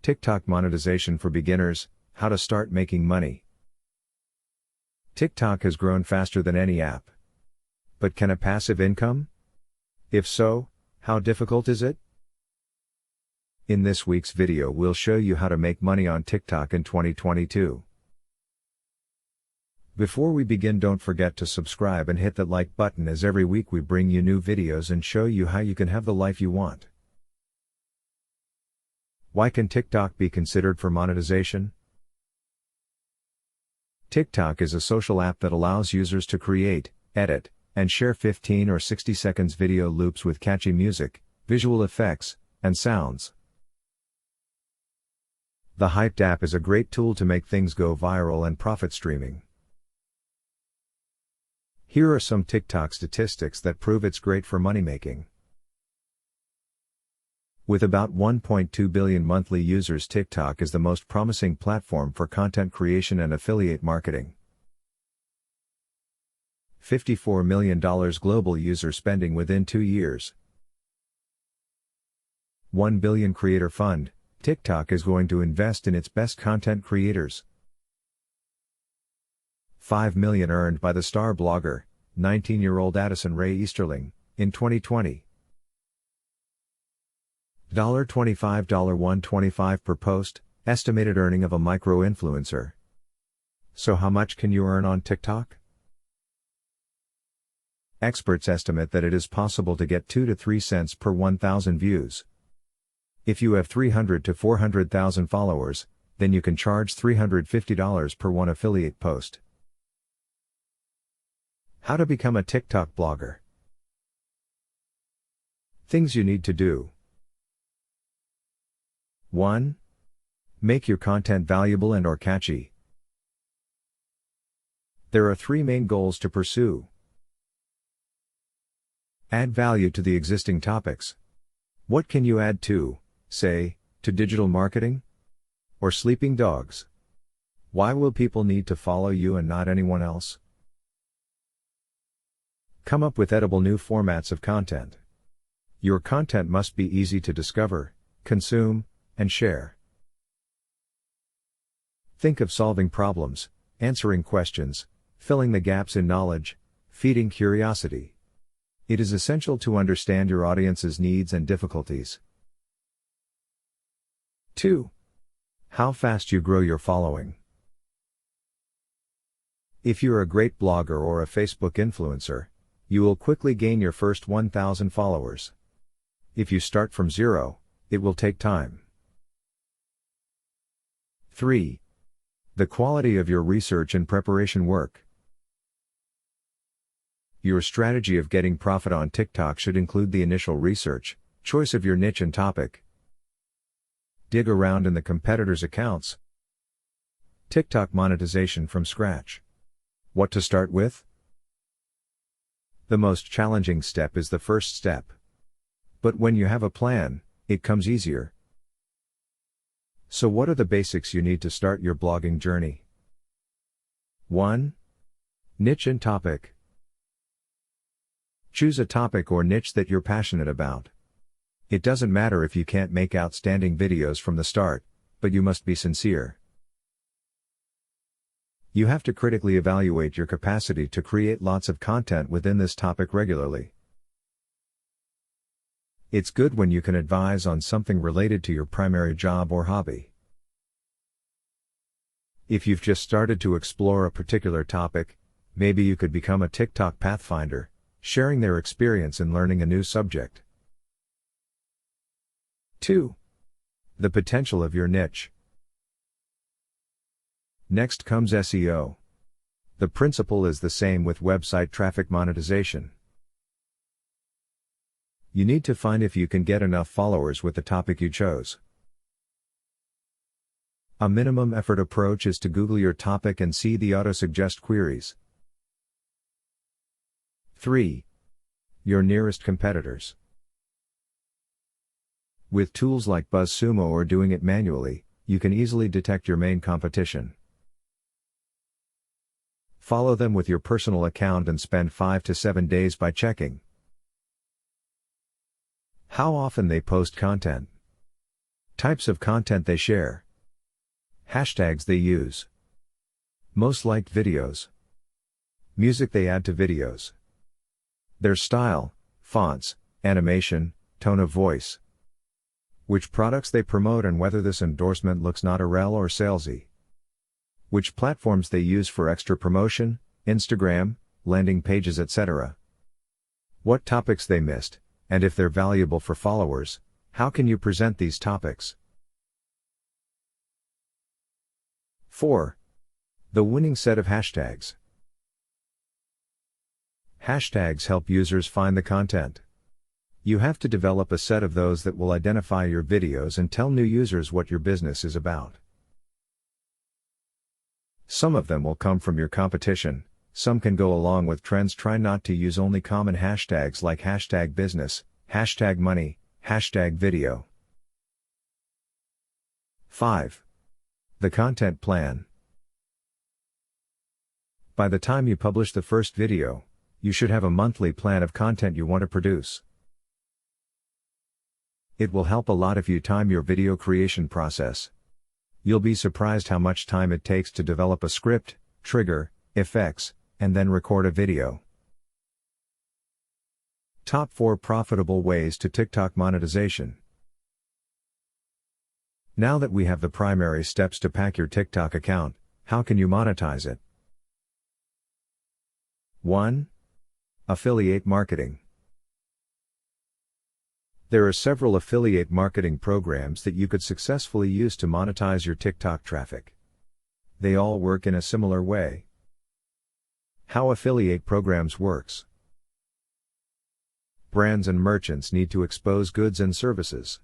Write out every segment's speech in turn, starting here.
TikTok monetization for beginners, how to start making money. TikTok has grown faster than any app. But can a passive income? If so, how difficult is it? In this week's video we'll show you how to make money on TikTok in 2022. Before we begin, don't forget to subscribe and hit that like button, as every week we bring you new videos and show you how you can have the life you want. Why can TikTok be considered for monetization? TikTok is a social app that allows users to create, edit, and share 15 or 60 seconds video loops with catchy music, visual effects, and sounds. The hyped app is a great tool to make things go viral and profit streaming. Here are some TikTok statistics that prove it's great for money making. With about 1.2 billion monthly users, TikTok is the most promising platform for content creation and affiliate marketing. $54 million global user spending within 2 years. 1 billion creator fund, TikTok is going to invest in its best content creators. 5 million earned by the star blogger, 19-year-old Addison Rae Easterling, in 2020. $25 $1.25 per post, estimated earning of a micro-influencer. So how much can you earn on TikTok? Experts estimate that it is possible to get 2 to 3 cents per 1,000 views. If you have 300 to 400,000 followers, then you can charge $350 per one affiliate post. How to become a TikTok blogger. Things you need to do. 1. Make your content valuable and/or catchy. There are 3 main goals to pursue. Add value to the existing topics. What can you add to, say, to digital marketing? Or sleeping dogs? Why will people need to follow you and not anyone else? Come up with edible new formats of content. Your content must be easy to discover, consume, and share. Think of solving problems, answering questions, filling the gaps in knowledge, feeding curiosity. It is essential to understand your audience's needs and difficulties. 2. How fast you grow your following. If you're a great blogger or a Facebook influencer, you will quickly gain your first 1,000 followers. If you start from zero, it will take time. 3. The quality of your research and preparation work. Your strategy of getting profit on TikTok should include the initial research, choice of your niche and topic. Dig around in the competitors' accounts. TikTok monetization from scratch. What to start with? The most challenging step is the first step. But when you have a plan, it comes easier. So what are the basics you need to start your blogging journey? 1. Niche and topic. Choose a topic or niche that you're passionate about. It doesn't matter if you can't make outstanding videos from the start, but you must be sincere. You have to critically evaluate your capacity to create lots of content within this topic regularly. It's good when you can advise on something related to your primary job or hobby. If you've just started to explore a particular topic, maybe you could become a TikTok PATHFINDER, sharing their experience in learning a new subject. 2. The potential of your niche. Next comes SEO. The principle is the same with website traffic monetization. You need to find if you can get enough followers with the topic you chose. A minimum effort approach is to Google your topic and see the auto-suggest queries. 3. Your nearest competitors. With tools like BuzzSumo or doing it manually, you can easily detect your main competition. Follow them with your personal account and spend 5 to 7 days by checking how often they post content. Types of content they share. Hashtags they use. Most liked videos. Music they add to videos. Their style, fonts, animation, tone of voice. Which products they promote and whether this endorsement looks not rel or salesy. Which platforms they use for extra promotion, Instagram, landing pages, etc. What topics they missed, and if they're valuable for followers, how can you present these topics? 4. The winning set of hashtags. Hashtags help users find the content. You have to develop a set of those that will identify your videos and tell new users what your business is about. Some of them will come from your competition, some can go along with trends. Try not to use only common hashtags like hashtag business, hashtag money, hashtag video. 5. The content plan. By the time you publish the first video, you should have a monthly plan of content you want to produce. It will help a lot if you time your video creation process. You'll be surprised how much time it takes to develop a script, trigger, effects, and then record a video. Top 4 profitable ways to TikTok monetization. Now that we have the primary steps to pack your TikTok account, how can you monetize it? 1. Affiliate marketing. There are several affiliate marketing programs that you could successfully use to monetize your TikTok traffic. They all work in a similar way. How affiliate programs works. Brands and merchants need to expose goods and services.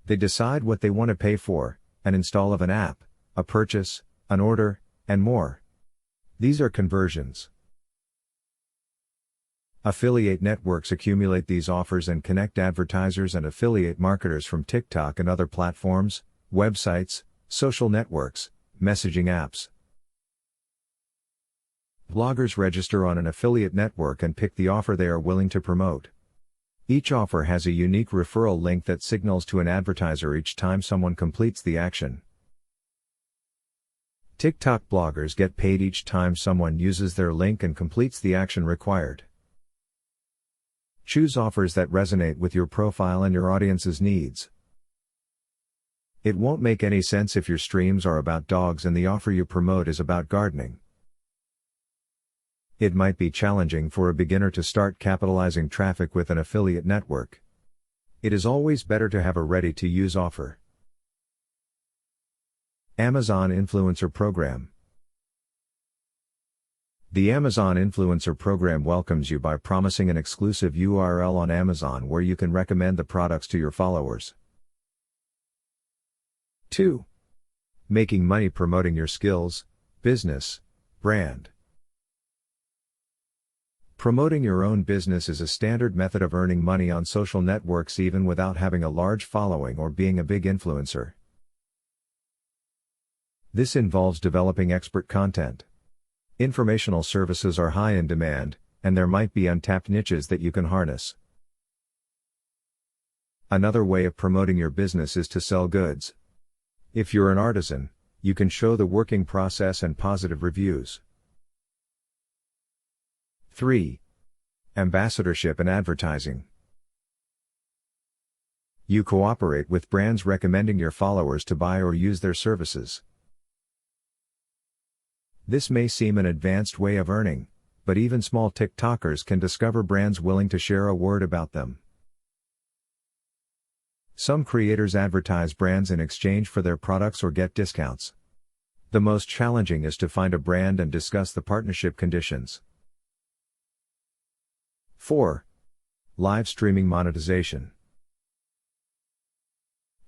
They decide what they want to pay for, an install of an app, a purchase, an order, and more. These are conversions. Affiliate networks accumulate these offers and connect advertisers and affiliate marketers from TikTok and other platforms, websites, social networks, messaging apps. Bloggers register on an affiliate network and pick the offer they are willing to promote. Each offer has a unique referral link that signals to an advertiser each time someone completes the action. TikTok bloggers get paid each time someone uses their link and completes the action required. Choose offers that resonate with your profile and your audience's needs. It won't make any sense if your streams are about dogs and the offer you promote is about gardening. It might be challenging for a beginner to start capitalizing traffic with an affiliate network. It is always better to have a ready-to-use offer. Amazon Influencer Program. The Amazon Influencer Program welcomes you by promising an exclusive URL on Amazon where you can recommend the products to your followers. 2. Making money promoting your skills, business, brand. Promoting your own business is a standard method of earning money on social networks even without having a large following or being a big influencer. This involves developing expert content. Informational services are high in demand, and there might be untapped niches that you can harness. Another way of promoting your business is to sell goods. If you're an artisan, you can show the working process and positive reviews. 3. Ambassadorship and advertising. You cooperate with brands recommending your followers to buy or use their services. This may seem an advanced way of earning, but even small TikTokers can discover brands willing to share a word about them. Some creators advertise brands in exchange for their products or get discounts. The most challenging is to find a brand and discuss the partnership conditions. 4. Live streaming monetization.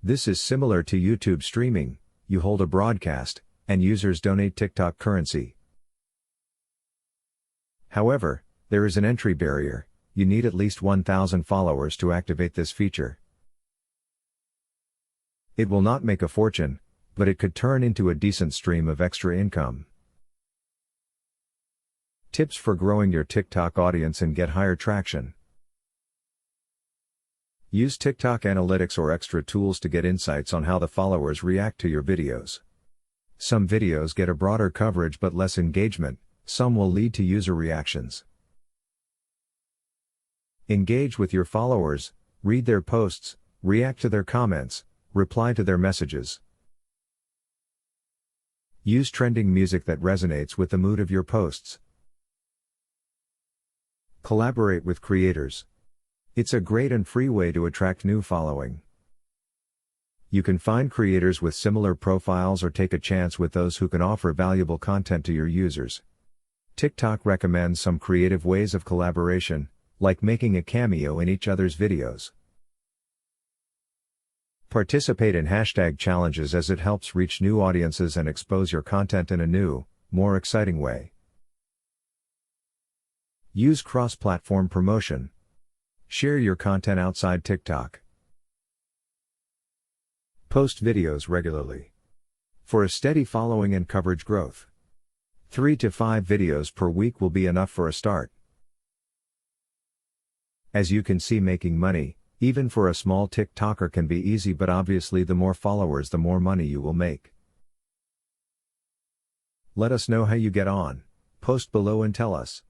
This is similar to YouTube streaming. You hold a broadcast, and users donate TikTok currency. However, there is an entry barrier. You need at least 1,000 followers to activate this feature. It will not make a fortune, but it could turn into a decent stream of extra income. Tips for growing your TikTok audience and get higher traction. Use TikTok analytics or extra tools to get insights on how the followers react to your videos. Some videos get a broader coverage but less engagement, some will lead to user reactions. Engage with your followers, read their posts, react to their comments, reply to their messages. Use trending music that resonates with the mood of your posts. Collaborate with creators. It's a great and free way to attract new following. You can find creators with similar profiles or take a chance with those who can offer valuable content to your users. TikTok recommends some creative ways of collaboration, like making a cameo in each other's videos. Participate in hashtag challenges as it helps reach new audiences and expose your content in a new, more exciting way. Use cross-platform promotion. Share your content outside TikTok. Post videos regularly. For a steady following and coverage growth, 3 to 5 videos per week will be enough for a start. As you can see, making money, even for a small TikToker, can be easy, but obviously the more followers, the more money you will make. Let us know how you get on. Post below and tell us.